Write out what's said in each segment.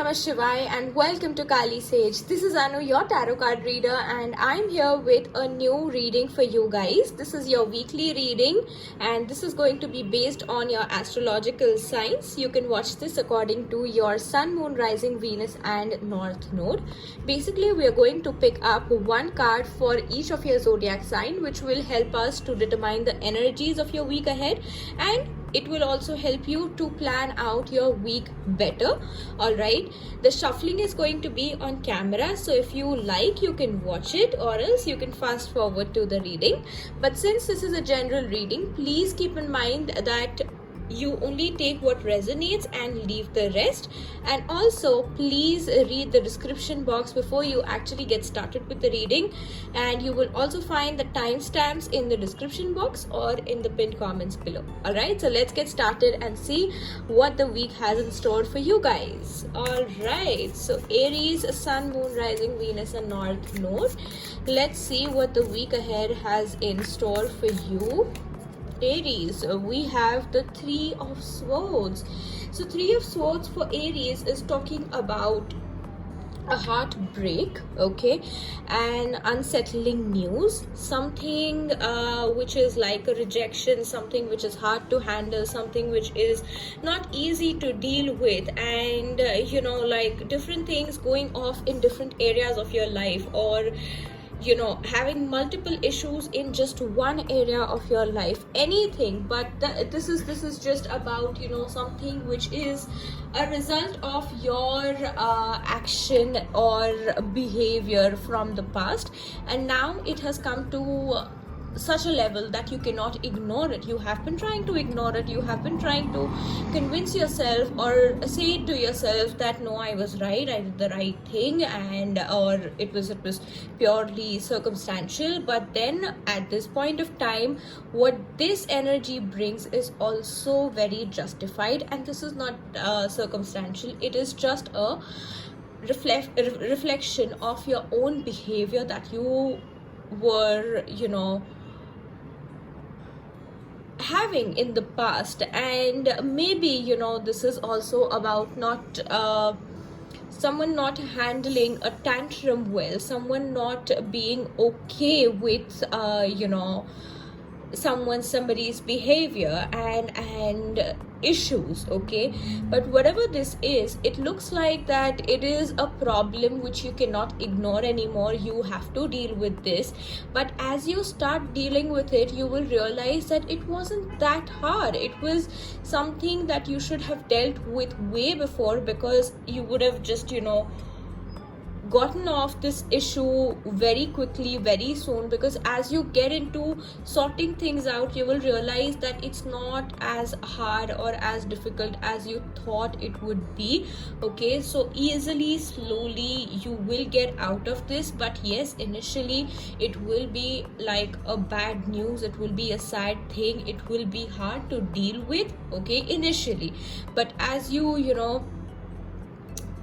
Namah Shivaya and welcome to Kali Sage. This is Anu, your tarot card reader, and I'm here with a new reading for you guys. This is your weekly reading and this is going to be based on your astrological signs. You can watch this according to your Sun, Moon, Rising, Venus and North Node. Basically, we are going to pick up one card for each of your zodiac sign, which will help us to determine the energies of your week ahead, and it will also help you to plan out your week better. All right, the shuffling is going to be on camera, so if you like, you can watch it, or else you can fast forward to the reading. But since this is a general reading, please keep in mind that you only take what resonates and leave the rest. And also please read the description box before you actually get started with the reading, and you will also find the timestamps in the description box or in the pinned comments below. All right, so let's get started and see what the week has in store for you guys. All right, so Aries, Sun, Moon, Rising, Venus and North Node. Let's see what the week ahead has in store for you. Aries, we have the Three of Swords. So Three of Swords for Aries is talking about a heartbreak, okay, and unsettling news, something which is like a rejection, something which is hard to handle, something which is not easy to deal with, and like different things going off in different areas of your life, or having multiple issues in just one area of your life, anything. But this is just about something which is a result of your action or behavior from the past, and now it has come to such a level that you cannot ignore it. You have been trying to ignore it, you have been trying to convince yourself or say to yourself that no, I was right, I did the right thing, and or it was purely circumstantial. But then at this point of time, what this energy brings is also very justified, and this is not circumstantial. It is just a reflection of your own behavior that you were having in the past. And maybe this is also about not someone not handling a tantrum well, someone not being okay with somebody's behavior and issues, okay. But whatever this is, it looks like that it is a problem which you cannot ignore anymore. You have to deal with this, but as you start dealing with it, you will realize that it wasn't that hard. It was something that you should have dealt with way before, because you would have just gotten off this issue very quickly, very soon. Because as you get into sorting things out, you will realize that it's not as hard or as difficult as you thought it would be, okay. So easily, slowly you will get out of this. But yes, initially it will be like a bad news, it will be a sad thing, it will be hard to deal with, okay, initially. But as you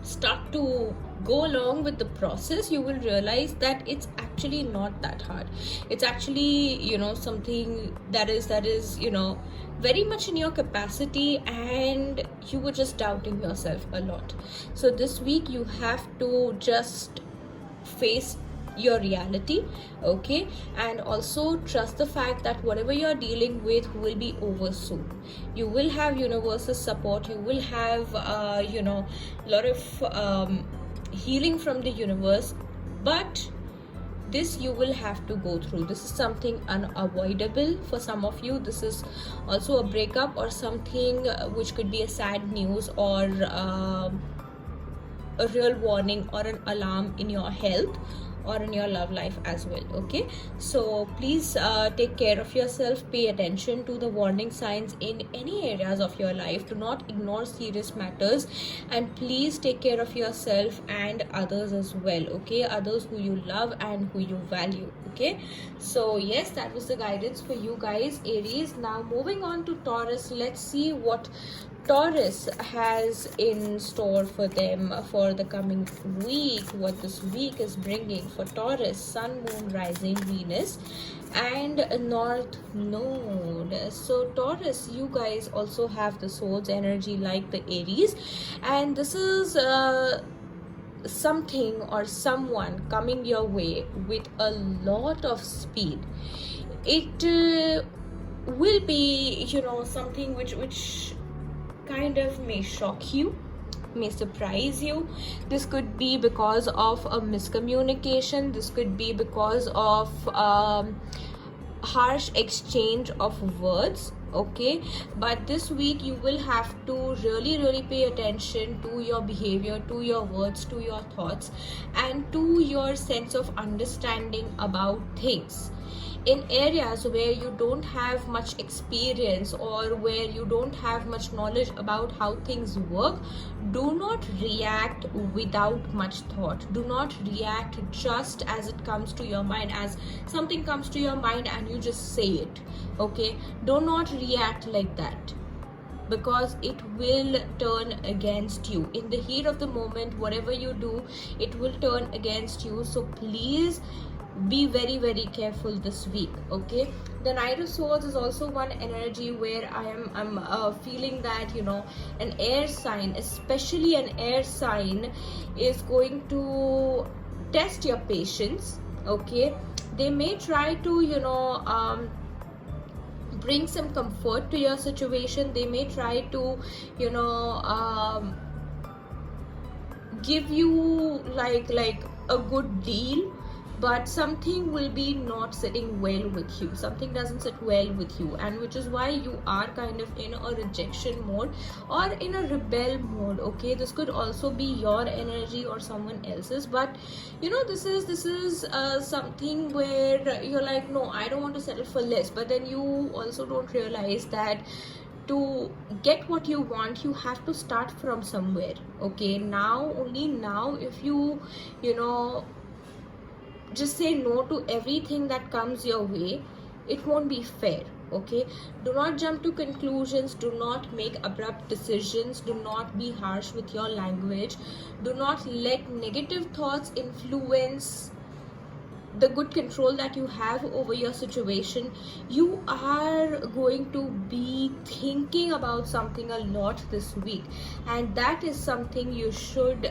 start to go along with the process, you will realize that it's actually not that hard. It's actually something that is very much in your capacity, and you were just doubting yourself a lot. So this week you have to just face your reality, okay, and also trust the fact that whatever you're dealing with will be over soon. You will have universal support, you will have lot of healing from the universe, but this you will have to go through. This is something unavoidable for some of you. This is also a breakup or something which could be a sad news, or a real warning or an alarm in your health or in your love life as well, okay. So please take care of yourself, pay attention to the warning signs in any areas of your life. Do not ignore serious matters, and please take care of yourself and others as well, okay, others who you love and who you value, okay. So yes, that was the guidance for you guys, Aries. Now moving on to Taurus, let's see what Taurus has in store for them for the coming week, what this week is bringing for Taurus, Sun, Moon, Rising, Venus and North Node. So Taurus, you guys also have the soul's energy like the Aries, and this is something or someone coming your way with a lot of speed. It will be, something which kind of may shock you, may surprise you. This could be because of a miscommunication. This could be because of harsh exchange of words. Okay, but this week you will have to really pay attention to your behavior, to your words, to your thoughts, and to your sense of understanding about things. In areas where you don't have much experience or where you don't have much knowledge about how things work, do not react without much thought. Do not react just as it comes to your mind, as something comes to your mind and you just say it. Okay, do not react like that, because it will turn against you in the heat of the moment. Whatever you do, it will turn against you. So please be very careful this week. Okay, the Knight of Swords is also one energy where I'm feeling that an air sign, especially an air sign, is going to test your patience. Okay, they may try to bring some comfort to your situation. They may try to give you like a good deal, but something will be not sitting well with you. Something doesn't sit well with you, and which is why you are kind of in a rejection mode or in a rebel mode. Okay, this could also be your energy or someone else's, but this is something where you're like, no, I don't want to settle for less. But then you also don't realize that to get what you want, you have to start from somewhere. Okay, only now if you just say no to everything that comes your way, it won't be fair. Okay, do not jump to conclusions. Do not make abrupt decisions. Do not be harsh with your language. Do not let negative thoughts influence the good control that you have over your situation. You are going to be thinking about something a lot this week, and that is something you should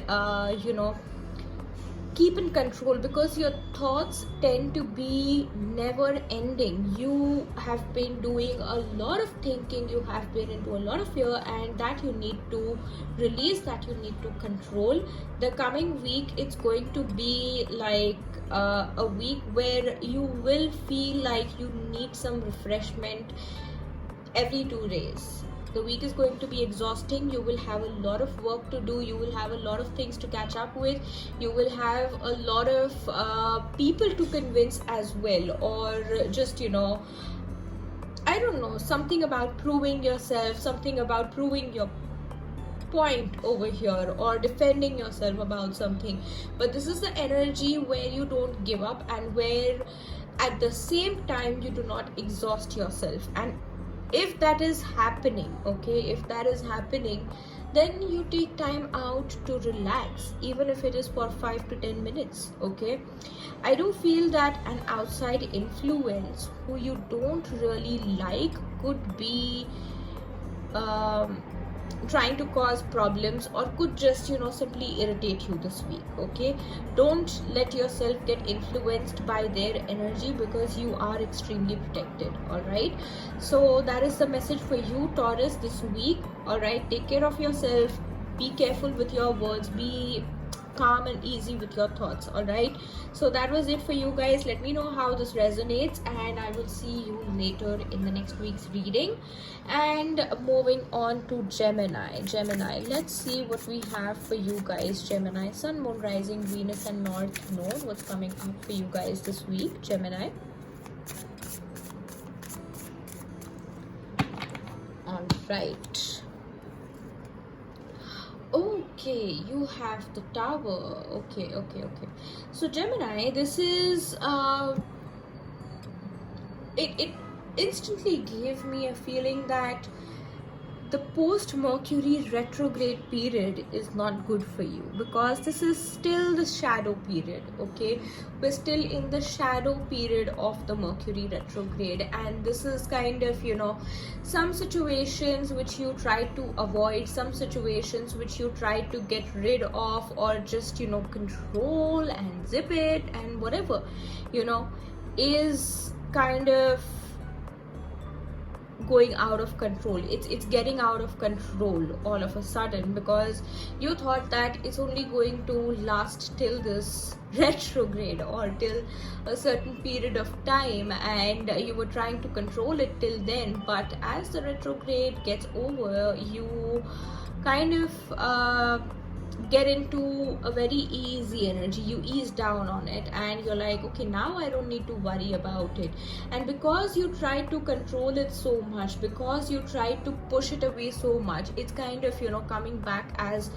keep in control, because your thoughts tend to be never ending. You have been doing a lot of thinking, you have been into a lot of fear, and that you need to release, that you need to control. The coming week, it's going to be like a week where you will feel like you need some refreshment every 2 days. The week is going to be exhausting. You will have a lot of work to do. You will have a lot of things to catch up with. You will have a lot of people to convince as well, or just I don't know, something about proving yourself, something about proving your point over here, or defending yourself about something. But this is the energy where you don't give up, and where at the same time you do not exhaust yourself. And if that is happening, okay, if that is happening, then you take time out to relax, even if it is for 5 to 10 minutes. Okay, I do feel that an outside influence who you don't really like could be trying to cause problems, or could just simply irritate you this week. Okay, don't let yourself get influenced by their energy, because you are extremely protected. All right, so that is the message for you, Taurus, this week. All right, take care of yourself, be careful with your words, be calm and easy with your thoughts. All right, so that was it for you guys. Let me know how this resonates, and I will see you later in the next week's reading. And moving on to Gemini, let's see what we have for you guys. Gemini, Sun, Moon, Rising, Venus and North Node. What's coming up for you guys this week, Gemini? All right. Okay, you have the Tower. Okay. So Gemini, this is it instantly gave me a feeling that the post Mercury retrograde period is not good for you, because this is still the shadow period. Okay, we're still in the shadow period of the Mercury retrograde, and this is kind of, some situations which you try to avoid, some situations which you try to get rid of, or just control and zip it and whatever, is kind of going out of control. It's getting out of control all of a sudden, because you thought that it's only going to last till this retrograde or till a certain period of time, and you were trying to control it till then. But as the retrograde gets over, you kind of get into a very easy energy. You ease down on it, and you're like, okay, now I don't need to worry about it. And because you try to control it so much, because you try to push it away so much, it's kind of coming back as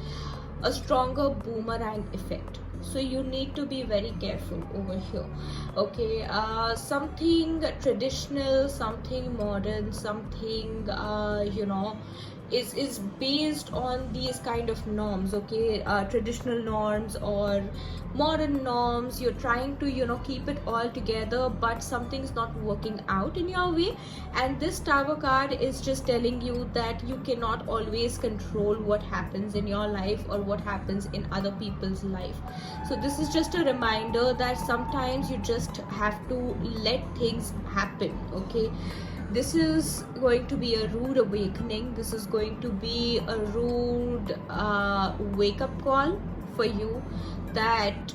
a stronger boomerang effect. So you need to be very careful over here. Okay, something traditional, something modern, something is based on these kind of norms. Okay, traditional norms or modern norms, you're trying to keep it all together, but something's not working out in your way. And this Tower card is just telling you that you cannot always control what happens in your life or what happens in other people's life. So this is just a reminder that sometimes you just have to let things happen. Okay, this is going to be a rude awakening. This is going to be a rude wake-up call for you, that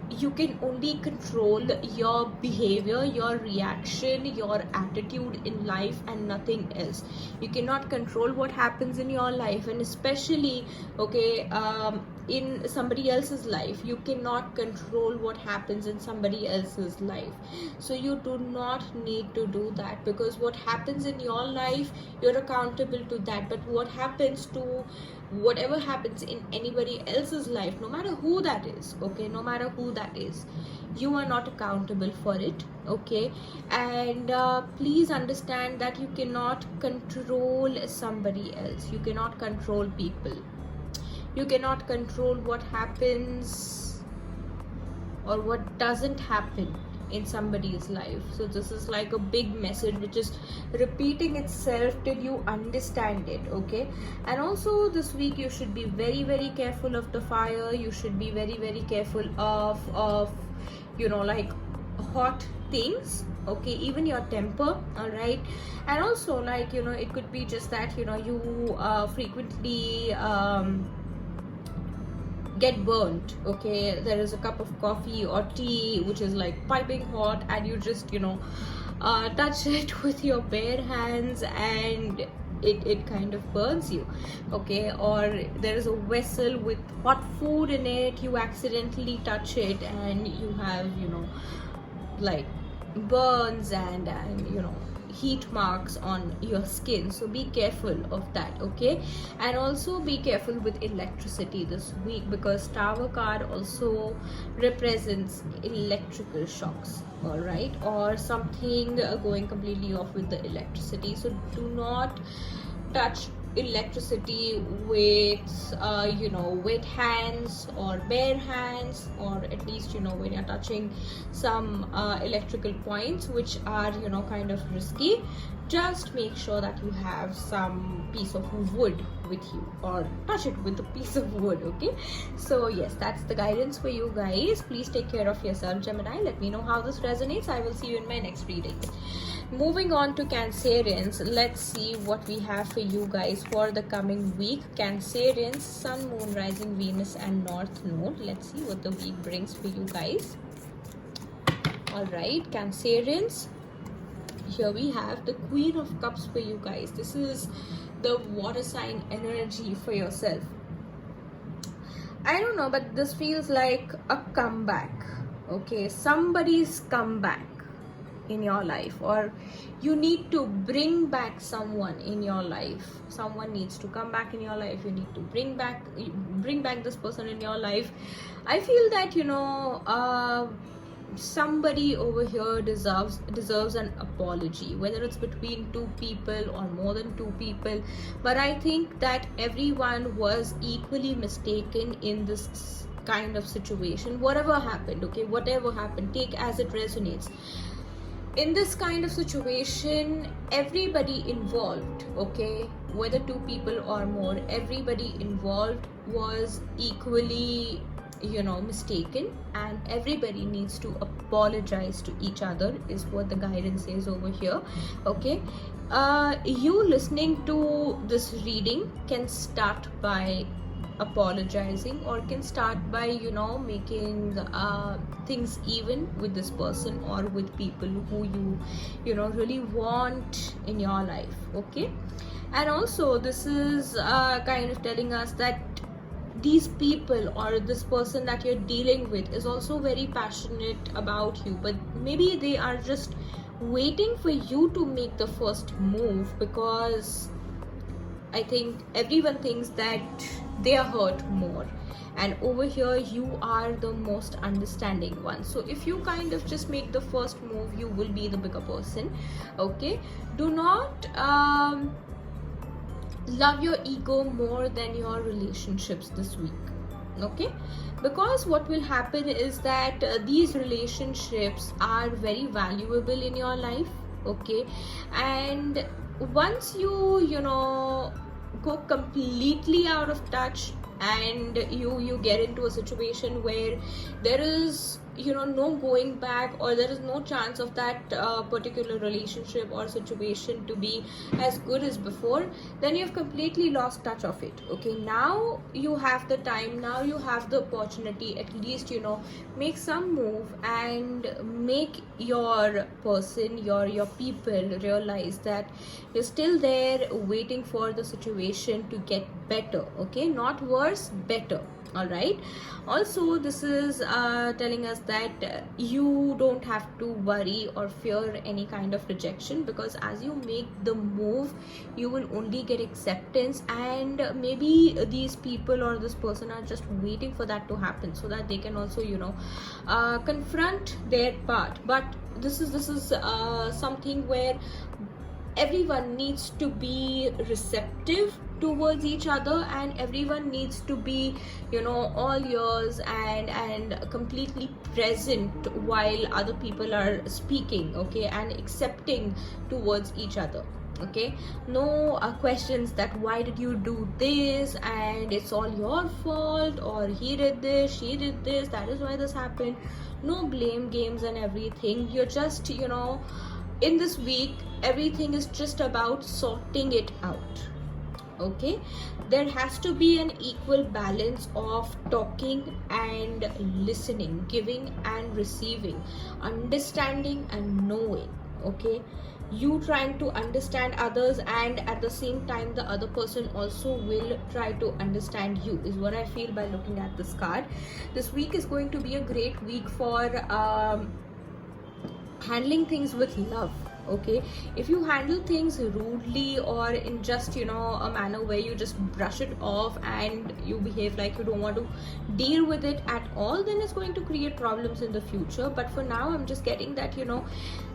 you can only control your behavior, your reaction, your attitude in life, and nothing else. You cannot control what happens in your life, and especially in somebody else's life. You cannot control what happens in somebody else's life. So you do not need to do that, because what happens in your life, you're accountable to that. But what happens to whatever happens in anybody else's life, no matter who that is, okay, no matter who that is, you are not accountable for it. Okay, and please understand that you cannot control somebody else. You cannot control people. You cannot control what happens or what doesn't happen in somebody's life. So this is like a big message which is repeating itself till you understand it. Okay, and also this week you should be very, very careful of the fire. You should be very, very careful of like hot things. Okay, even your temper. All right, and also it could be just that you frequently get burnt. Okay, there is a cup of coffee or tea which is like piping hot, and you just touch it with your bare hands, and it kind of burns you. Okay, or there is a vessel with hot food in it, you accidentally touch it, and you have like burns and heat marks on your skin. So be careful of that. Okay, and also be careful with electricity this week, because Tower card also represents electrical shocks. All right, or something going completely off with the electricity. So do not touch electricity with wet hands or bare hands, or at least when you're touching some electrical points which are kind of risky. Just make sure that you have some piece of wood with you, or touch it with a piece of wood. Okay, so yes, that's the guidance for you guys. Please take care of yourself, Gemini. Let me know how this resonates. I will see you in my next readings. Moving on to Cancerians, let's see what we have for you guys for the coming week. Cancerians, Sun, Moon, Rising, Venus and North Node. Let's see what the week brings for you guys. All right, Cancerians, here we have the Queen of Cups for you guys. This is the water sign energy for yourself. I don't know, but this feels like a comeback. Okay, somebody's comeback in your life, or you need to bring back someone in your life. Someone needs to come back in your life. You need to bring back this person in your life. I feel that somebody over here deserves an apology, whether it's between two people or more than two people. But I think that everyone was equally mistaken in this kind of situation. Whatever happened, okay, whatever happened, take as it resonates. In this kind of situation, everybody involved, okay, whether two people or more, everybody involved was equally, mistaken, and everybody needs to apologize to each other, is what the guidance says over here. Okay, you listening to this reading can start by apologizing, or can start by making things even with this person or with people who you really want in your life. Okay, and also this is kind of telling us that these people or this person that you're dealing with is also very passionate about you, but maybe they are just waiting for you to make the first move, because I think everyone thinks that they are hurt more, and over here you are the most understanding one. So if you kind of just make the first move, you will be the bigger person. Okay, do not love your ego more than your relationships this week. Okay, because what will happen is that these relationships are very valuable in your life. Okay, and once you go completely out of touch, and you get into a situation where there is no going back, or there is no chance of that particular relationship or situation to be as good as before, then you've completely lost touch of it. Okay, now you have the time, now you have the opportunity, at least make some move and make your person, your people realize that you're still there waiting for the situation to get better. Okay, not worse, better. All right, also this is telling us that you don't have to worry or fear any kind of rejection, because as you make the move, you will only get acceptance, and maybe these people or this person are just waiting for that to happen so that they can also confront their part. But this is something where everyone needs to be receptive towards each other, and everyone needs to be all ears and completely present while other people are speaking. Okay, and accepting towards each other. Okay, no questions that why did you do this and it's all your fault, or he did this, she did this, that is why this happened. No blame games and everything. You're just in this week, everything is just about sorting it out. Okay, there has to be an equal balance of talking and listening, giving and receiving, understanding and knowing. Okay, you trying to understand others, and at the same time the other person also will try to understand you, is what I feel by looking at this card. This week is going to be a great week for handling things with love. Okay, if you handle things rudely or in just a manner where you just brush it off and you behave like you don't want to deal with it at all, then it's going to create problems in the future. But for now, I'm just getting that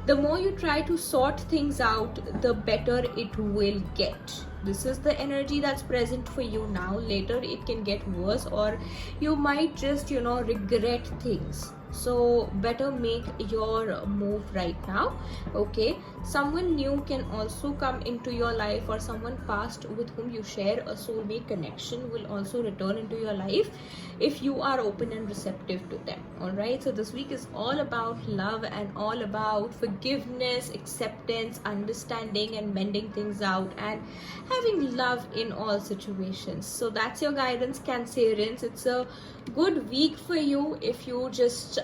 the more you try to sort things out, the better it will get. This is the energy that's present for you now. Later it can get worse, or you might just regret things. So better make your move right now. Okay, someone new can also come into your life, or someone past with whom you share a soulmate connection will also return into your life if you are open and receptive to them. All right, so this week is all about love and all about forgiveness, acceptance, understanding and mending things out, and having love in all situations. So that's your guidance, Cancerians. It's a good week for you if you just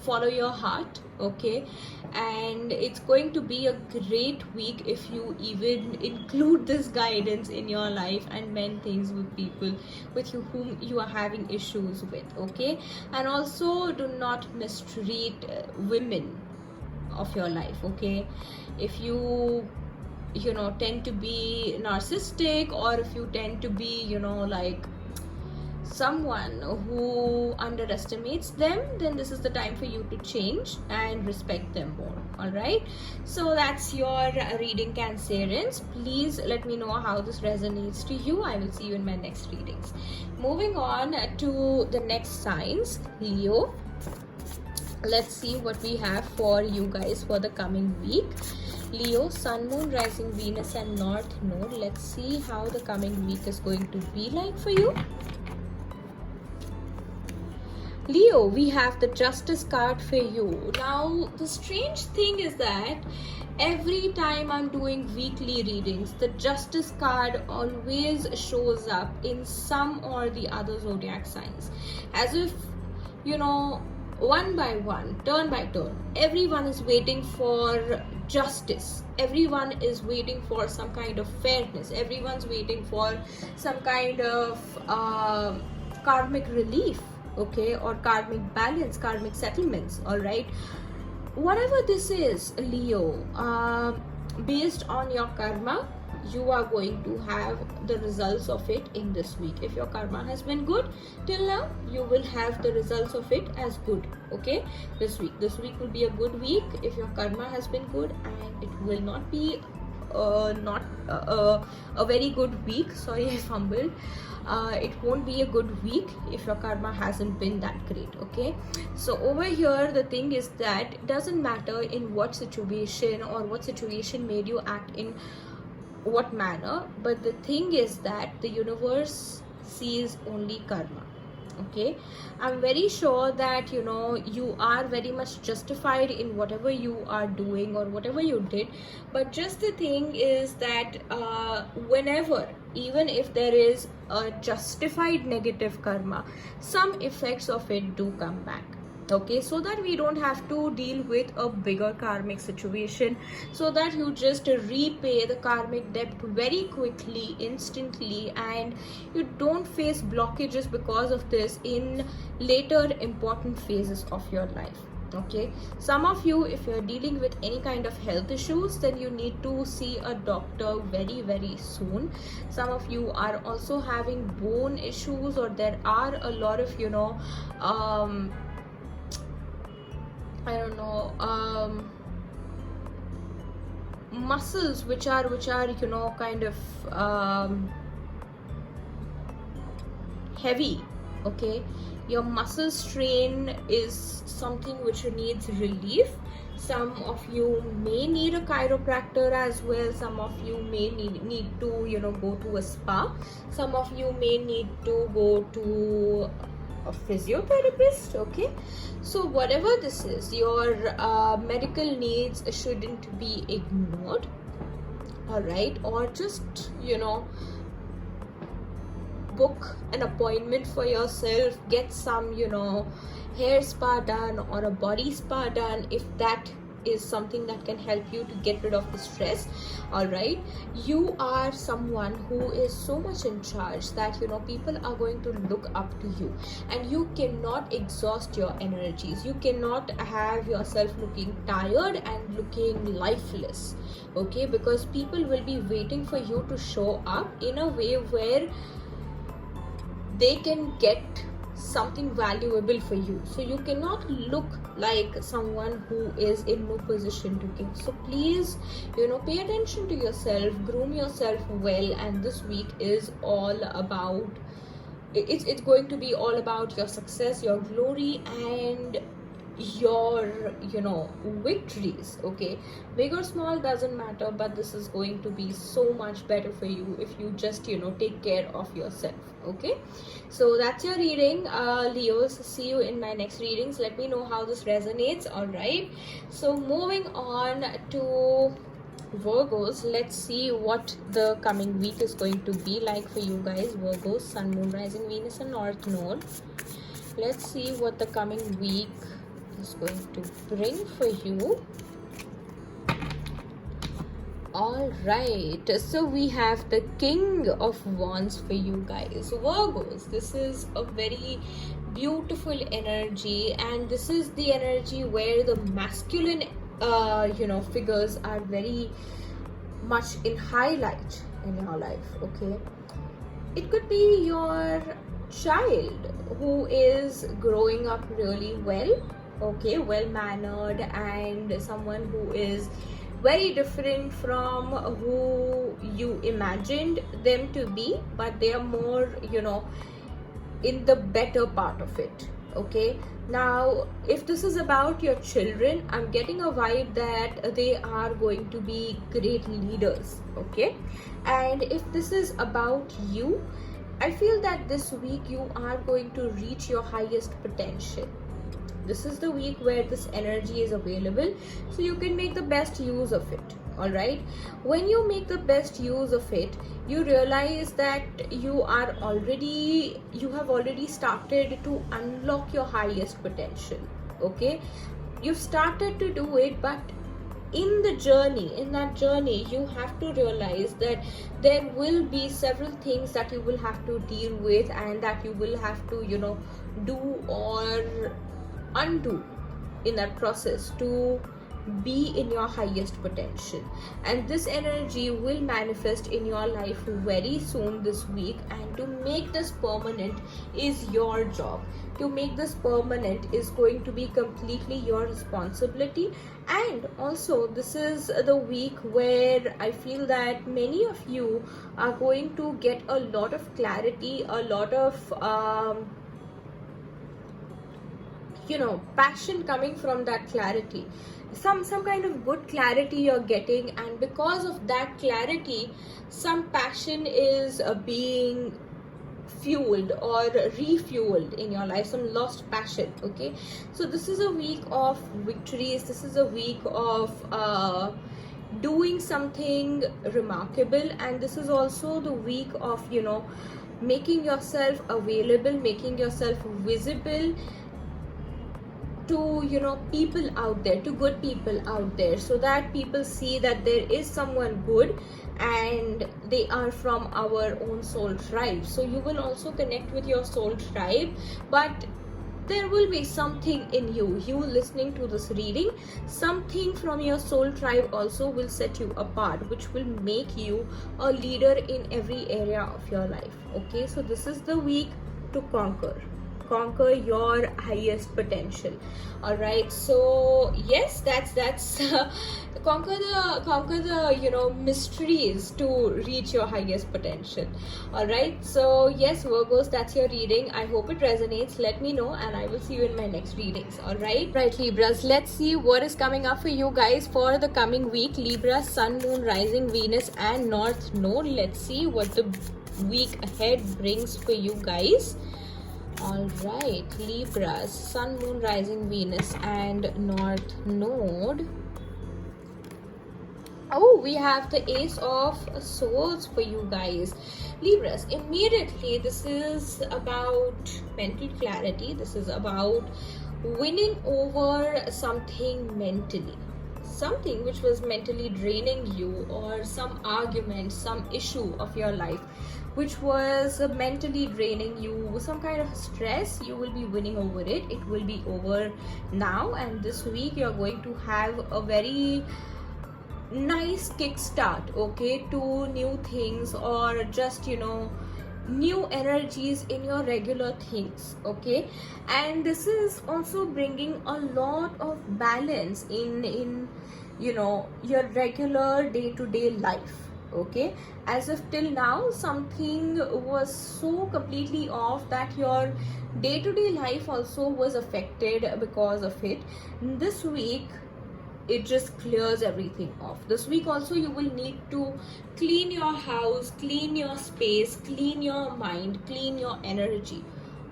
follow your heart. Okay, and it's going to be a great week if you even include this guidance in your life and mend things with people with whom you are having issues with. Okay, and also do not mistreat women of your life. Okay, if you tend to be narcissistic, or if you tend to be like someone who underestimates them, then this is the time for you to change and respect them more. All right, so that's your reading, Cancerians. Please let me know how this resonates to you. I will see you in my next readings. Moving on to the next signs, Leo. Let's see what we have for you guys for the coming week. Leo, Sun, Moon, Rising, Venus and North Node. Let's see how the coming week is going to be like for you. Leo, we have the Justice card for you. Now, the strange thing is that every time I'm doing weekly readings, the Justice card always shows up in some or the other zodiac signs. As if, you know, one by one, turn by turn, everyone is waiting for justice. Everyone is waiting for some kind of fairness. Everyone's waiting for some kind of karmic relief, okay, or karmic balance, karmic settlements. All right, whatever this is, Leo, based on your karma, you are going to have the results of it in this week. If your karma has been good till now, you will have the results of it as good, okay, this week will be a good week if your karma has been good, and it will not be not a very good week. Sorry, I fumbled. It won't be a good week if your karma hasn't been that great, okay. So over here, the thing is that it doesn't matter in what situation or what situation made you act in what manner, but the thing is that the universe sees only karma, okay. I'm very sure that, you know, you are very much justified in whatever you are doing or whatever you did, but just the thing is that whenever, even if there is a justified negative karma, some effects of it do come back, okay, so that we don't have to deal with a bigger karmic situation, so that you just repay the karmic debt very quickly, instantly, and you don't face blockages because of this in later important phases of your life, okay. Some of you, if you're dealing with any kind of health issues, then you need to see a doctor very, very soon. Some of you are also having bone issues, or there are a lot of, you know, I don't know, muscles which are you know, kind of heavy, okay. Your muscle strain is something which needs relief. Some of you may need a chiropractor as well. Some of you may need to, you know, go to a spa. Some of you may need to go to a physiotherapist, okay. So whatever this is, your medical needs shouldn't be ignored, all right, or just, you know, book an appointment for yourself, get some, you know, hair spa done or a body spa done, if that is something that can help you to get rid of the stress. All right, you are someone who is so much in charge that, you know, people are going to look up to you, and you cannot exhaust your energies. You cannot have yourself looking tired and looking lifeless, okay, because people will be waiting for you to show up in a way where they can get something valuable for you. So you cannot look like someone who is in no position to give. So please, you know, pay attention to yourself, groom yourself well, and this week is all about, it's going to be all about your success, your glory, and your, you know, victories, okay. Big or small doesn't matter, but this is going to be so much better for you if you just, you know, take care of yourself, okay. So that's your reading, Leos. See you in my next readings. Let me know how this resonates. All right, so moving on to Virgos, let's see what the coming week is going to be like for you guys. Virgos, Sun, Moon, Rising, Venus and North Node. Let's see what the coming week is going to bring for you. All right, so we have the King of Wands for you guys, Virgos. This is a very beautiful energy, and this is the energy where the masculine you know, figures are very much in highlight in your life, okay. It could be your child who is growing up really well, okay, well mannered, and someone who is very different from who you imagined them to be, but they are more, in the better part of it. Okay, now if this is about your children, I'm getting a vibe that they are going to be great leaders. Okay, and if this is about you, I feel that this week you are going to reach your highest potential. This is the week where this energy is available, so you can make the best use of it. All right, when you make the best use of it, you realize that you have already started to unlock your highest potential. Okay, you've started to do it, but in that journey, you have to realize that there will be several things that you will have to deal with, and that you will have to do or undo in that process to be in your highest potential. And this energy will manifest in your life very soon this week, and to make this permanent is your job. To make this permanent is going to be completely your responsibility. And also, this is the week where I feel that many of you are going to get a lot of clarity, a lot of passion coming from that clarity. Some kind of good clarity you're getting, and because of that clarity, some passion is being fueled or refueled in your life, some lost passion. Okay, so this is a week of victories. This is a week of doing something remarkable, and this is also the week of making yourself available, making yourself visible to people out there, to good people out there, so that people see that there is someone good and they are from our own soul tribe. So you will also connect with your soul tribe, but there will be something in you listening to this reading, something from your soul tribe also will set you apart, which will make you a leader in every area of your life. Okay, so this is the week to conquer your highest potential. All right, so yes, that's conquer the mysteries to reach your highest potential. All right, so yes, Virgos, that's your reading. I hope it resonates. Let me know, and I will see you in my next readings. All right, Libras, let's see what is coming up for you guys for the coming week. Libra, Sun, Moon, Rising, Venus, and North Node. Let's see what the week ahead brings for you guys. All right, Libras, Sun, Moon, Rising, Venus, and North Node. Oh, we have the Ace of Swords for you guys. Libras, immediately this is about mental clarity. This is about winning over something mentally. Something which was mentally draining you, or some argument, some issue of your life which was mentally draining you, some kind of stress. You will be winning over it. It will be over now, and this week you're going to have a very nice kickstart, okay, to new things, or just new energies in your regular things. Okay, and this is also bringing a lot of balance in your regular day-to-day life. Okay, as if till now something was so completely off that your day-to-day life also was affected because of it. This week it just clears everything off. This week also you will need to clean your house, clean your space, clean your mind, clean your energy.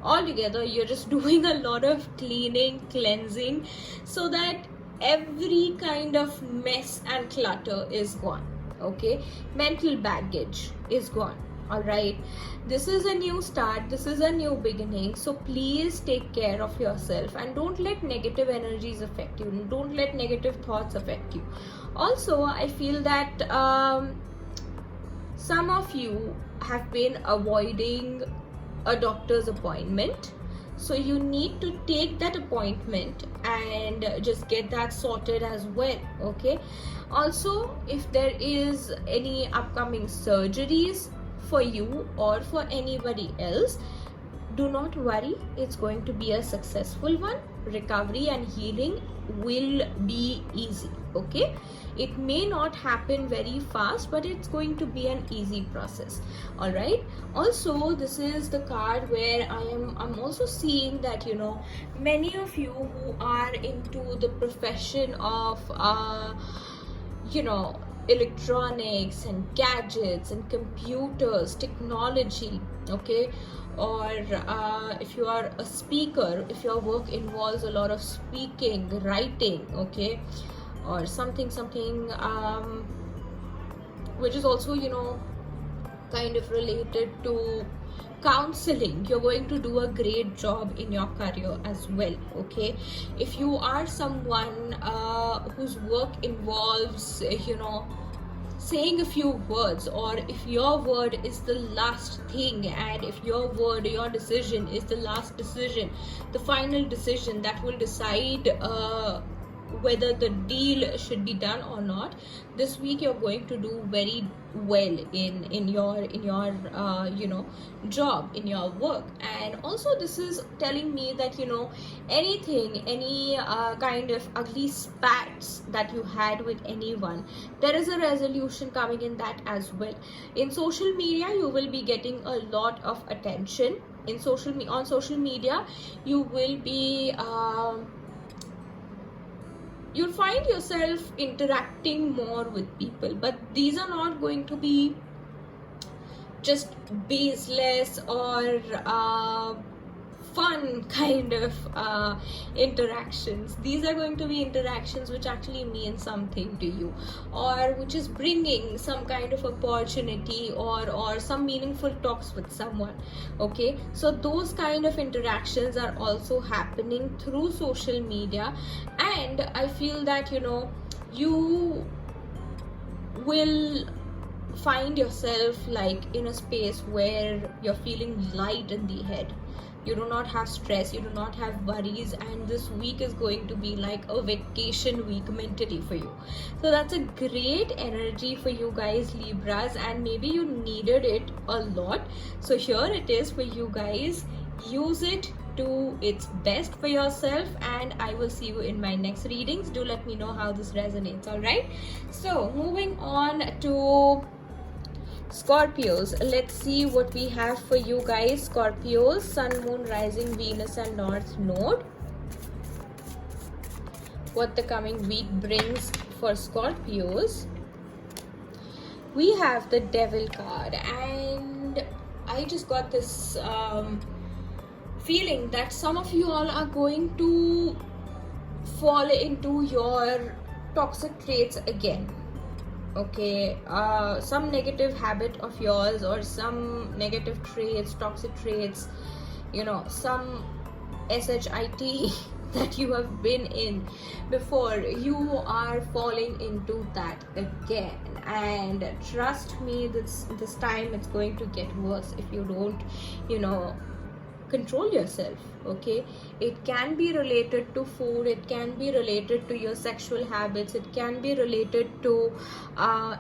Altogether, you're just doing a lot of cleansing, so that every kind of mess and clutter is gone. Okay, mental baggage is gone. All right, this is a new start, this is a new beginning, so please take care of yourself and don't let negative energies affect you, don't let negative thoughts affect you. Also, I feel that some of you have been avoiding a doctor's appointment, so you need to take that appointment and just get that sorted as well. Okay, also, if there is any upcoming surgeries for you or for anybody else, do not worry, it's going to be a successful one. Recovery and healing will be easy. Okay, it may not happen very fast, but it's going to be an easy process. All right. Also, this is the card where I'm also seeing that, you know, many of you who are into the profession of you know, electronics and gadgets and computers, technology, okay, or if you are a speaker, if your work involves a lot of speaking, writing, okay, or something which is also, you know, kind of related to counseling, you're going to do a great job in your career as well. Okay, if you are someone whose work involves, you know, saying a few words, or if your word is the last thing, and if your word, your decision is the last decision, the final decision that will decide whether the deal should be done or not, this week you're going to do very well in your you know, job, in your work. And also this is telling me that, you know, any kind of ugly spats that you had with anyone, there is a resolution coming in that as well. In social media, you will be getting a lot of attention. On social media, you will be you'll find yourself interacting more with people, but these are not going to be just baseless or fun kind of interactions. These are going to be interactions which actually mean something to you, or which is bringing some kind of opportunity or some meaningful talks with someone. Okay, so those kind of interactions are also happening through social media, and I feel that, you know, you will find yourself like in a space where you're feeling light in the head. You do not have stress, you do not have worries, and this week is going to be like a vacation week mentally for you. So that's a great energy for you guys, Libras, and maybe you needed it a lot. So here it is for you guys. Use it to its best for yourself, and I will see you in my next readings. Do let me know how this resonates. All right, so moving on to Scorpios, let's see what we have for you guys. Scorpios, Sun, Moon, Rising, Venus and North Node. What the coming week brings for Scorpios. We have the Devil card, and I just got this feeling that some of you all are going to fall into your toxic traits again. Okay, some negative habit of yours, or some negative traits, toxic traits, you know, some shit that you have been in before, you are falling into that again. And trust me, this time it's going to get worse if you don't, you know, control yourself. Okay, it can be related to food, it can be related to your sexual habits, it can be related to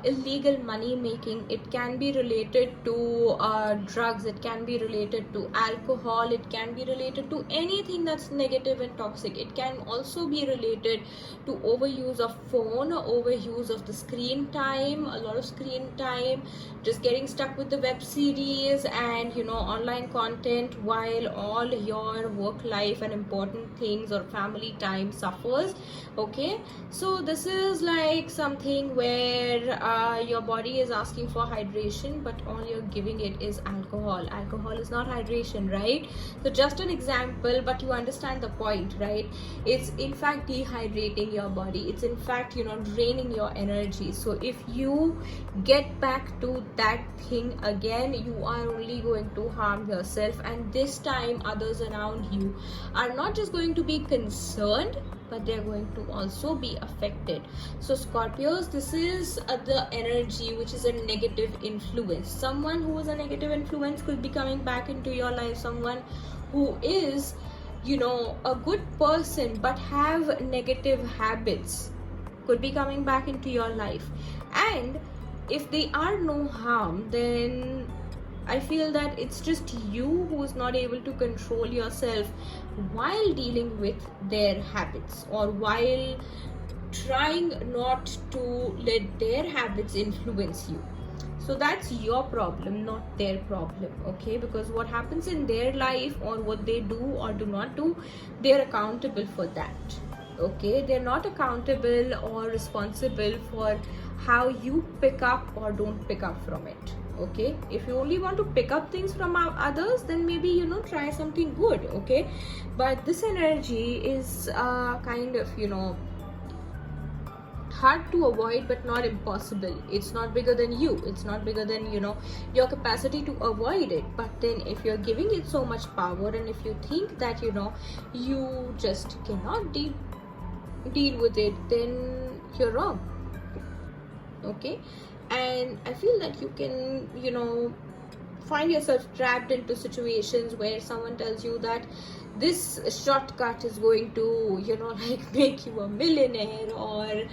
illegal money making, it can be related to drugs, it can be related to alcohol, it can be related to anything that's negative and toxic. It can also be related to overuse of phone, overuse of the screen time, a lot of screen time, just getting stuck with the web series and, you know, online content, while all your work life and important things or family time suffers. Okay, so this is like something where your body is asking for hydration, but all you're giving it is alcohol. Alcohol is not hydration, right? So just an example, but you understand the point, right? It's in fact dehydrating your body, it's in fact, you know, draining your energy. So if you get back to that thing again, you are only going to harm yourself, and this time others around you are not just going to be concerned, but they're going to also be affected. So Scorpios, this is the energy which is a negative influence. Someone who is a negative influence could be coming back into your life. Someone who is, you know, a good person but have negative habits could be coming back into your life. And if they are no harm, then I feel that it's just you who is not able to control yourself while dealing with their habits, or while trying not to let their habits influence you. So that's your problem, not their problem, okay? Because what happens in their life, or what they do or do not do, they're accountable for that, okay? They're not accountable or responsible for how you pick up or don't pick up from it, okay? If you only want to pick up things from others, then maybe, try something good, okay? But this energy is kind of, hard to avoid, but not impossible. It's not bigger than you. It's not bigger than your capacity to avoid it. But then if you're giving it so much power, and if you think that you just cannot deal with it, then you're wrong, okay? And I feel that you can find yourself trapped into situations where someone tells you that this shortcut is going to like make you a millionaire, or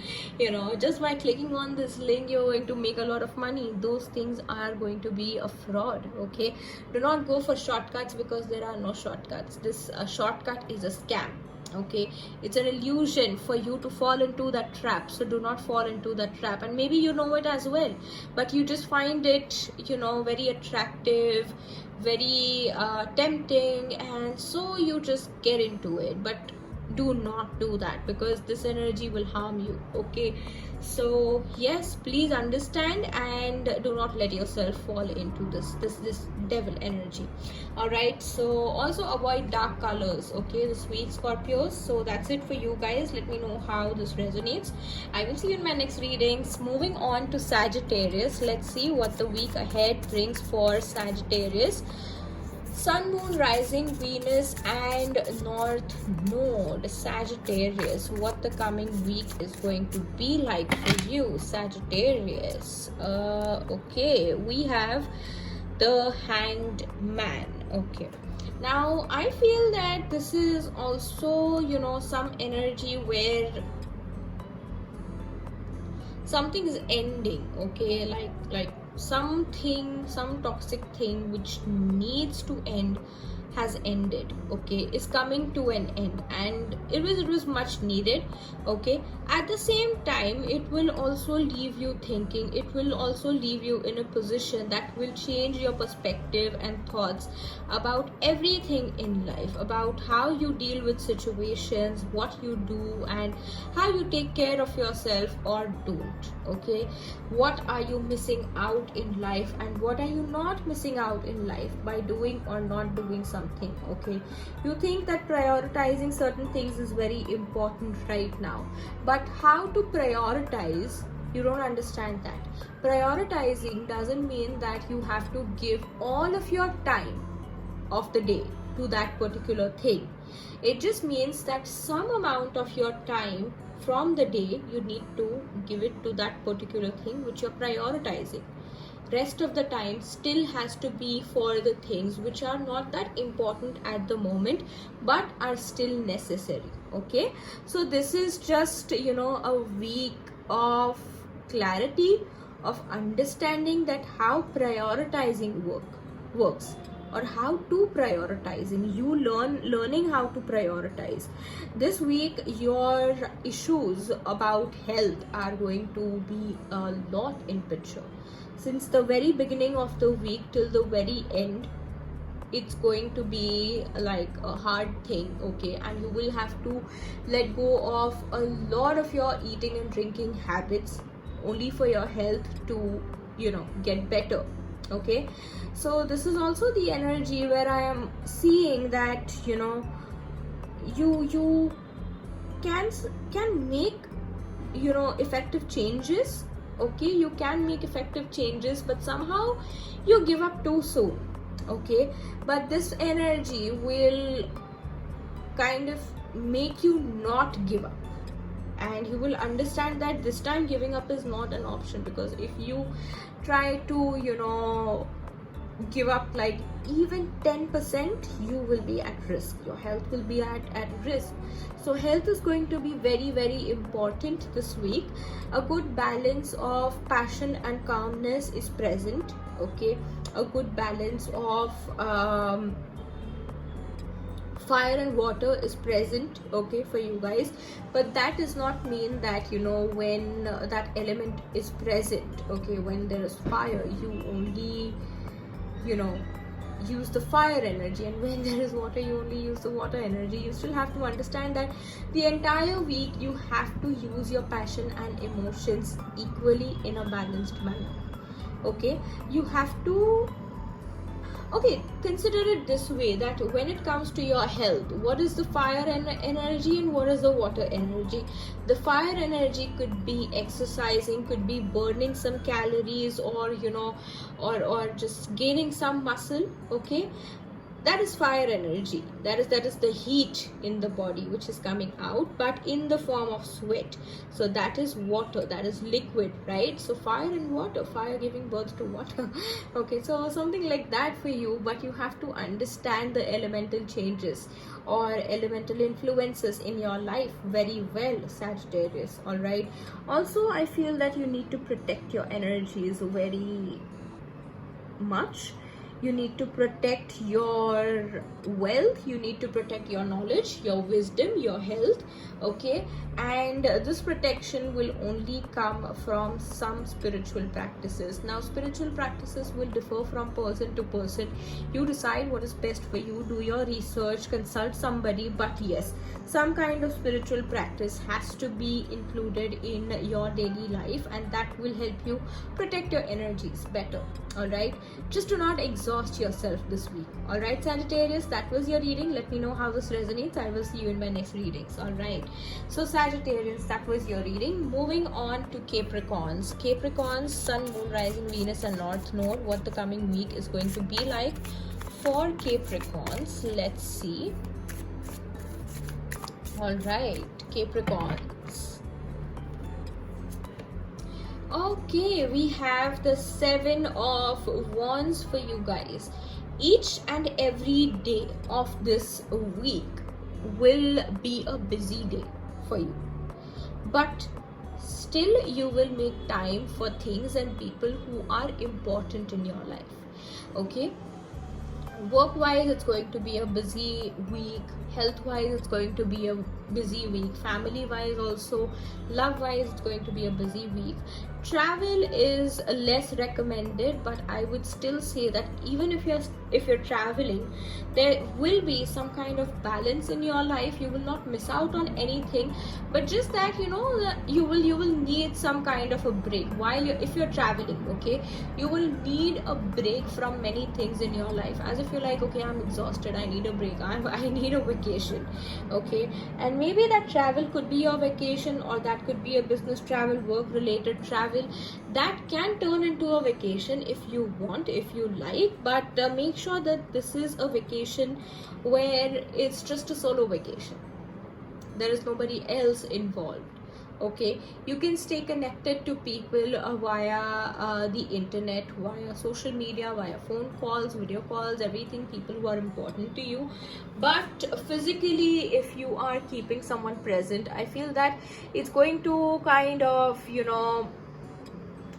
just by clicking on this link you're going to make a lot of money. Those things are going to be a fraud, okay? Do not go for shortcuts, because there are no shortcuts. This shortcut is a scam, okay? It's an illusion for you to fall into that trap. So do not fall into that trap. And maybe you know it as well, but you just find it very attractive, very tempting, and so you just get into it. But do not do that, because this energy will harm you, okay? So yes, please understand, and do not let yourself fall into this devil energy. All right, so also avoid dark colors, okay, the sweet Scorpios. So that's it for you guys. Let me know how this resonates. I will see you in my next readings. Moving on to Sagittarius, let's see what the week ahead brings for Sagittarius. Sun, Moon, Rising, Venus and North Node. Sagittarius, what the coming week is going to be like for you, Sagittarius. Okay, we have the Hanged Man. Okay, now I feel that this is also some energy where something is ending, okay? Like some toxic thing which needs to end has ended, okay? Is coming to an end, and it was much needed, okay? At the same time, it will also leave you thinking. It will also leave you in a position that will change your perspective and thoughts about everything in life, about how you deal with situations, what you do, and how you take care of yourself or don't, okay? What are you missing out in life, and what are you not missing out in life by doing or not doing something, okay? You think that prioritizing certain things is very important right now, but how to prioritize, you don't understand that. Prioritizing doesn't mean that you have to give all of your time of the day to that particular thing. It just means that some amount of your time from the day you need to give it to that particular thing which you're prioritizing. Rest of the time still has to be for the things which are not that important at the moment but are still necessary, okay? So this is just a week of clarity, of understanding that how prioritizing works, or how to prioritizing, you learning how to prioritize. This week your issues about health are going to be a lot in picture. Since the very beginning of the week till the very end, it's going to be like a hard thing, okay? And you will have to let go of a lot of your eating and drinking habits only for your health to get better, okay? So this is also the energy where I am seeing that you can make effective changes, okay? You can make effective changes, but somehow you give up too soon, okay? But this energy will kind of make you not give up, and you will understand that this time giving up is not an option. Because if you try to give up like even 10%, you will be at risk. Your health will be at risk. So health is going to be very, very important this week. A good balance of passion and calmness is present, okay? a good balance of fire and water is present, okay, for you guys. But that does not mean that, you know, when that element is present, okay, when there is fire, you only, you know, use the fire energy, and when there is water, you only use the water energy. You still have to understand that the entire week you have to use your passion and emotions equally in a balanced manner, okay. You have to, okay, consider it this way, that when it comes to your health, what is the fire energy and what is the water energy? The fire energy could be exercising, could be burning some calories, or you know, or just gaining some muscle, okay. That is fire energy. That is the heat in the body which is coming out, but in the form of sweat. So that is water, that is liquid, right? So fire and water, fire giving birth to water. Okay, so something like that for you. But you have to understand the elemental changes or elemental influences in your life very well, Sagittarius. All right, also I feel that you need to protect your energies very much. You need to protect your wealth, you need to protect your knowledge, your wisdom, your health, okay. And this protection will only come from some spiritual practices. Now spiritual practices will differ from person to person. You decide what is best for you, do your research, consult somebody, but yes, some kind of spiritual practice has to be included in your daily life, and that will help you protect your energies better. All right, just do not exhaust yourself this week. All right, Sagittarius, that was your reading. Let me know how this resonates. I will see you in my next readings. All right, so Sagittarius, that was your reading. Moving on to Capricorns. Capricorns, Sun, Moon, Rising, Venus and North Node, what the coming week is going to be like for Capricorns. Let's see. All right, Capricorns. Okay, we have the 7 of Wands for you guys. Each and every day of this week will be a busy day for you, but still you will make time for things and people who are important in your life, okay. Work wise, it's going to be a busy week. Health wise, it's going to be a busy week. Family wise also, love wise, it's going to be a busy week. Travel is less recommended, but I would still say that even if you're traveling, there will be some kind of balance in your life. You will not miss out on anything, but just that, you know, that you will need some kind of a break while if you're traveling, okay. You will need a break from many things in your life, as if you're like, okay, I'm exhausted, I need a break, I need a vacation, okay. And maybe that travel could be your vacation, or that could be a business travel, work related travel. That can turn into a vacation if you want, if you like, but make sure that this is a vacation where it's just a solo vacation. There is nobody else involved, okay. You can stay connected to people via the internet, via social media, via phone calls, video calls, everything, people who are important to you. But physically, if you are keeping someone present, I feel that it's going to kind of, you know,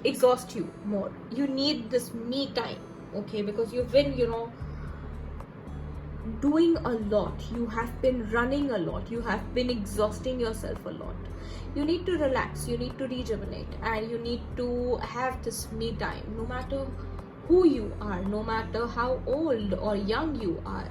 exhaust you more. You need this me time, okay, because you've been, you know, doing a lot, you have been running a lot, you have been exhausting yourself a lot. You need to relax, you need to rejuvenate, and you need to have this me time. No matter who you are, no matter how old or young you are,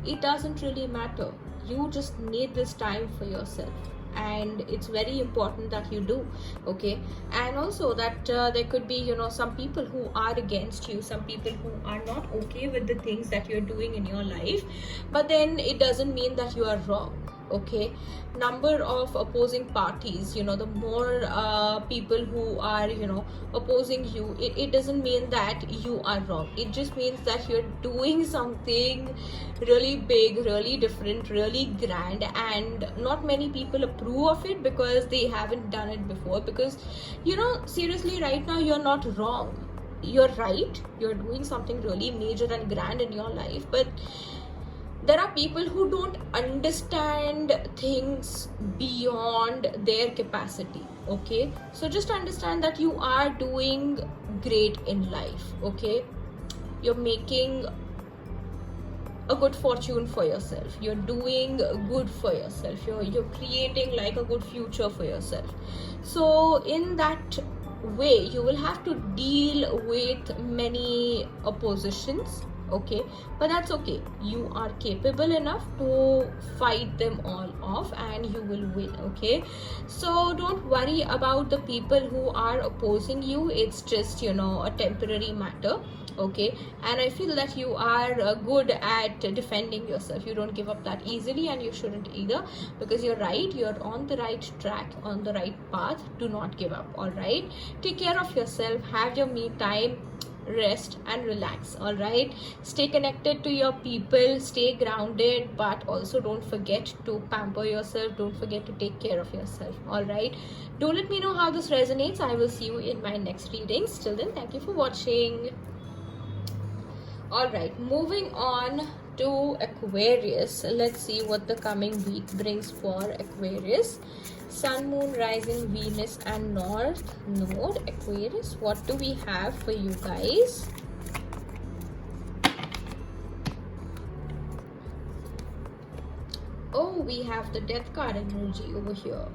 it doesn't really matter. You just need this time for yourself, and it's very important that you do, okay. And also that there could be, you know, some people who are against you, some people who are not okay with the things that you're doing in your life, but then it doesn't mean that you are wrong, okay. Number of opposing parties, you know, the more people who are, you know, opposing you, it doesn't mean that you are wrong. It just means that you're doing something really big, really different, really grand, and not many people approve of it because they haven't done it before. Because, you know, seriously, right now you're not wrong, you're right, you're doing something really major and grand in your life, but there are people who don't understand things beyond their capacity, okay. So just understand that you are doing great in life, okay. you're making a good fortune for yourself, you're doing good for yourself, you're creating like a good future for yourself. So in that way you will have to deal with many oppositions, okay, but that's okay. You are capable enough to fight them all off and you will win, okay? So don't worry about the people who are opposing you. It's just, you know, a temporary matter, okay? And I feel that you are good at defending yourself. You don't give up that easily, and you shouldn't either, because you're right, you're on the right track, on the right path. Do not give up, all right? Take care of yourself, have your me time, rest and relax, all right? Stay connected to your people, stay grounded, but also don't forget to pamper yourself, don't forget to take care of yourself, all right? Do let me know how this resonates. I will see you in my next readings. Till then, thank you for watching. All right, moving on to Aquarius. Let's see what the coming week brings for Aquarius. Sun, Moon, Rising, Venus and North Node. Aquarius, what do we have for you guys? Oh, we have the Death card energy over here.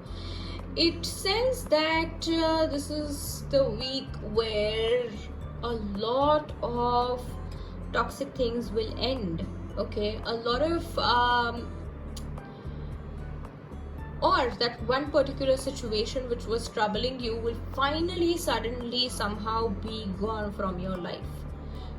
It says that this is the week where a lot of toxic things will end, okay? A lot of or that one particular situation which was troubling you will finally suddenly somehow be gone from your life,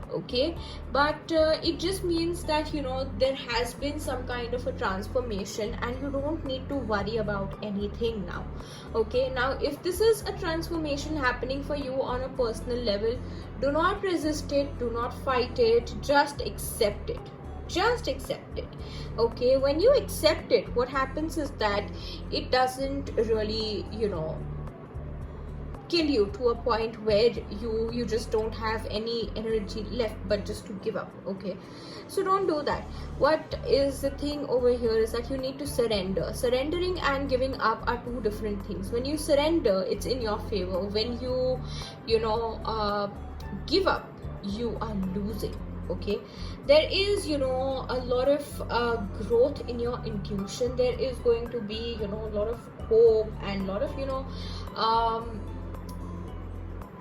okay? But it just means that, you know, there has been some kind of a transformation and you don't need to worry about anything now, okay? Now if this is a transformation happening for you on a personal level, do not resist it, do not fight it, just accept it. Just accept it, okay? When you accept it, what happens is that it doesn't really, you know, kill you to a point where you just don't have any energy left but just to give up, okay? So don't do that. What is the thing over here is that you need to surrender. Surrendering and giving up are two different things. When you surrender, it's in your favor. When you give up, you are losing, okay? There is, you know, a lot of growth in your intuition. There is going to be, you know, a lot of hope and a lot of, you know,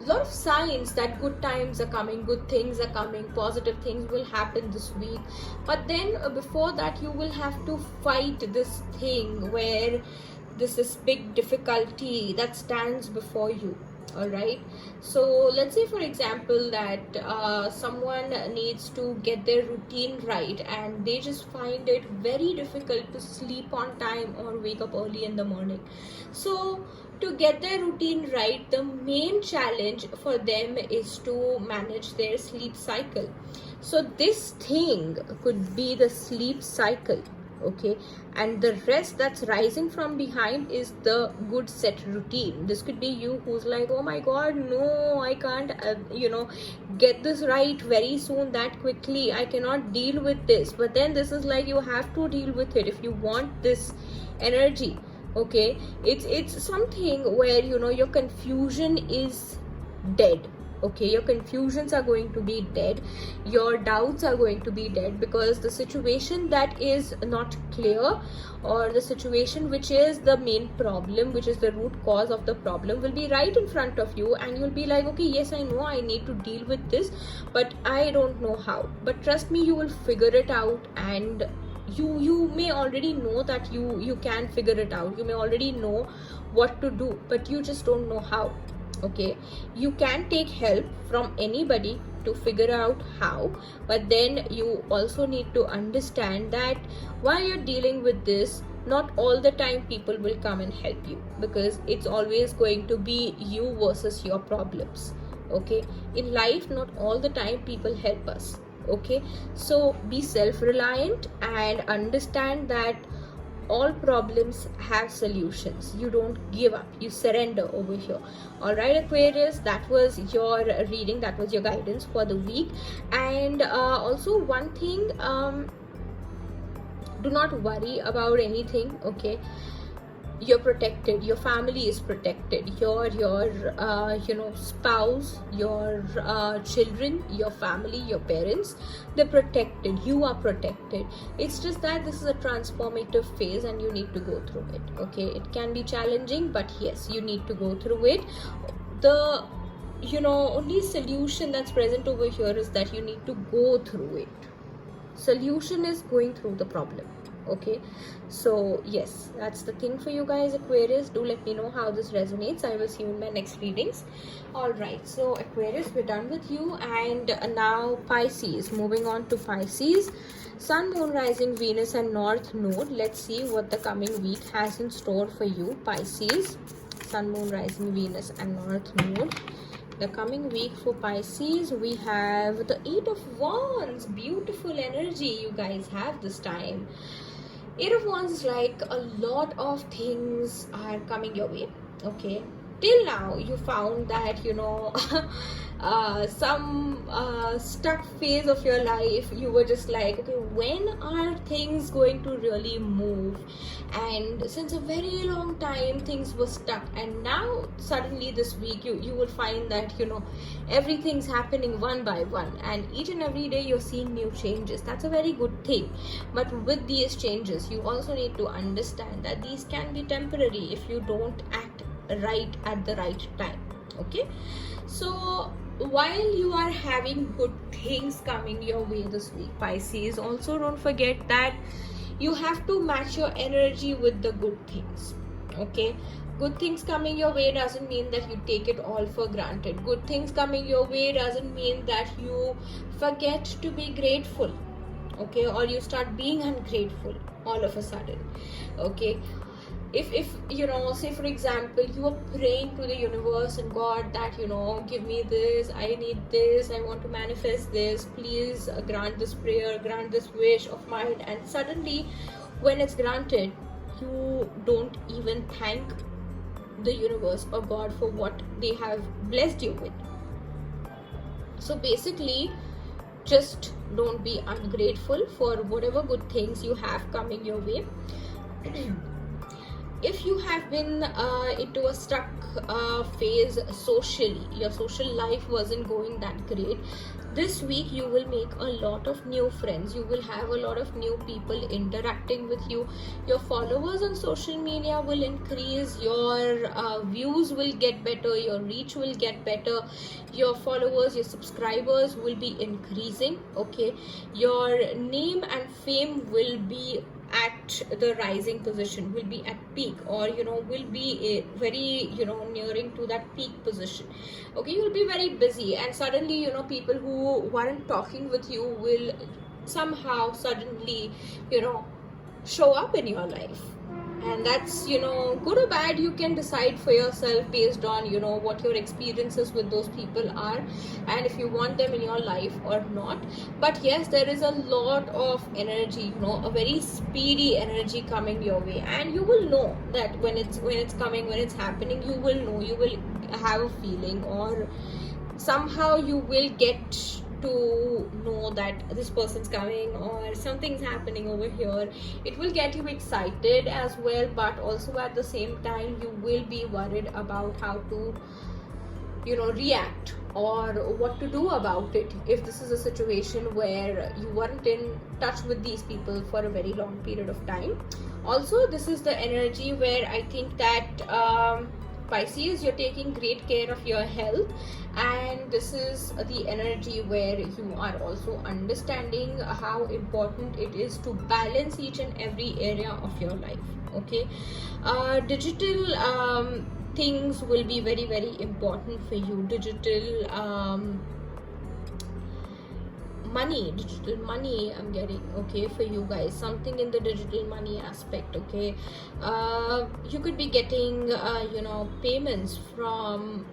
lot of signs that good times are coming, good things are coming, positive things will happen this week. But then before that, you will have to fight this thing where this is big difficulty that stands before you, all right? So let's say, for example, that someone needs to get their routine right and they just find it very difficult to sleep on time or wake up early in the morning. So to get their routine right, the main challenge for them is to manage their sleep cycle. So this thing could be the sleep cycle, okay? And the rest that's rising from behind is the good set routine. This could be you who's like, oh my god, no, I can't get this right very soon, that quickly, I cannot deal with this. But then this is like, you have to deal with it if you want this energy, okay? It's something where, you know, your confusion is dead, okay? Your confusions are going to be dead, your doubts are going to be dead, because the situation that is not clear, or the situation which is the main problem, which is the root cause of the problem, will be right in front of you, and you'll be like, okay, yes, I know I need to deal with this, but I don't know how. But trust me, you will figure it out, and you may already know that you can figure it out. You may already know what to do, but you just don't know how, okay? You can take help from anybody to figure out how, but then you also need to understand that while you're dealing with this, not all the time people will come and help you, because it's always going to be you versus your problems, okay? In life, not all the time people help us, okay? So be self-reliant and understand that all problems have solutions. You don't give up, you surrender over here. All right, Aquarius, that was your reading, that was your guidance for the week. And also one thing, do not worry about anything, okay? you're protected, your family is protected, your spouse, your children, your family, your parents, they're protected, you are protected. It's just that this is a transformative phase and you need to go through it. Okay, it can be challenging, but yes, you need to go through it. The only solution that's present over here is that you need to go through it. Solution is going through the problem. Okay, so yes, that's the thing for you guys, Aquarius. Do let me know how this resonates. I will see you in my next readings. All right, so Aquarius, we're done with you. And now Pisces, moving on to Pisces. Sun, Moon, Rising, Venus and North Node. Let's see what the coming week has in store for you, Pisces. Sun, Moon, Rising, Venus and North Node. The coming week for Pisces, we have the 8 of Wands. Beautiful energy you guys have this time. 8 of Wands is like a lot of things are coming your way. Okay, till now you found that some stuck phase of your life, you were just like, okay, when are things going to really move? And since a very long time things were stuck, and now suddenly this week you will find that everything's happening one by one, and each and every day you're seeing new changes. That's a very good thing. But with these changes, you also need to understand that these can be temporary if you don't act right at the right time. Okay, so while you are having good things coming your way this week, Pisces, also don't forget that you have to match your energy with the good things. Okay, good things coming your way doesn't mean that you take it all for granted. Good things coming your way doesn't mean that you forget to be grateful. Okay, or you start being ungrateful all of a sudden. Okay, if say for example, you are praying to the universe and God that give me this, I need this, I want to manifest this, please grant this prayer, grant this wish of mine, and suddenly when it's granted, you don't even thank the universe or God for what they have blessed you with. So basically, just don't be ungrateful for whatever good things you have coming your way. If you have been into a stuck phase socially, your social life wasn't going that great, this week you will make a lot of new friends. You will have a lot of new people interacting with you. Your followers on social media will increase, your views will get better, your reach will get better, your followers, your subscribers will be increasing. Okay, your name and fame will be at the rising position, will be at peak, or will be very nearing to that peak position. Okay, you'll be very busy, and suddenly people who weren't talking with you will somehow suddenly show up in your life. And that's good or bad, you can decide for yourself based on what your experiences with those people are, and if you want them in your life or not. But yes, there is a lot of energy, a very speedy energy coming your way, and you will know that when it's coming, when it's happening, you will know, you will have a feeling, or somehow you will get to know that this person's coming or something's happening over here. It will get you excited as well, but also at the same time you will be worried about how to react or what to do about it if this is a situation where you weren't in touch with these people for a very long period of time. Also, this is the energy where I think that Pisces, you're taking great care of your health, and this is the energy where you are also understanding how important it is to balance each and every area of your life. Okay, digital things will be very, very important for you. Digital money I'm getting, okay, for you guys, something in the digital money aspect. Okay, you could be getting payments from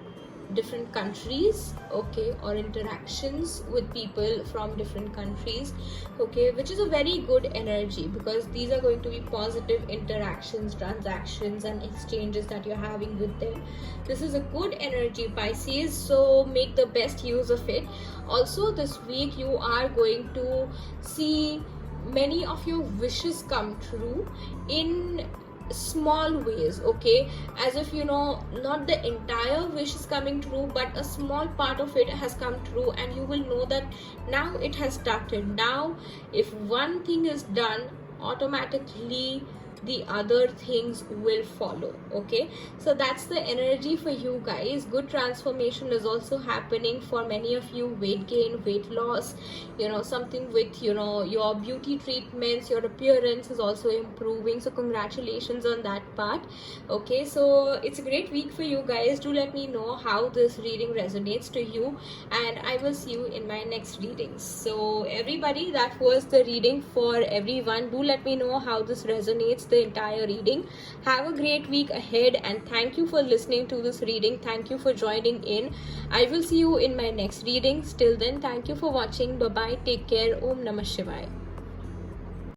different countries, okay, or interactions with people from different countries, okay, which is a very good energy because these are going to be positive interactions, transactions and exchanges that you're having with them. This is a good energy, Pisces, so make the best use of it. Also, this week you are going to see many of your wishes come true in small ways, okay, as if not the entire wish is coming true, but a small part of it has come true, and you will know that now it has started. Now if one thing is done, automatically the other things will follow. Okay, so that's the energy for you guys. Good transformation is also happening for many of you. Weight gain, weight loss, something with your beauty treatments, your appearance is also improving, so congratulations on that part. Okay, so it's a great week for you guys. Do let me know how this reading resonates to you, and I will see you in my next readings. So everybody, that was the reading for everyone. Do let me know how this resonates, the entire reading. Have a great week ahead, and thank you for listening to this reading. Thank you for joining in. I will see you in my next readings. Till then, thank you for watching. Bye bye, take care. Om Namah Shivaya.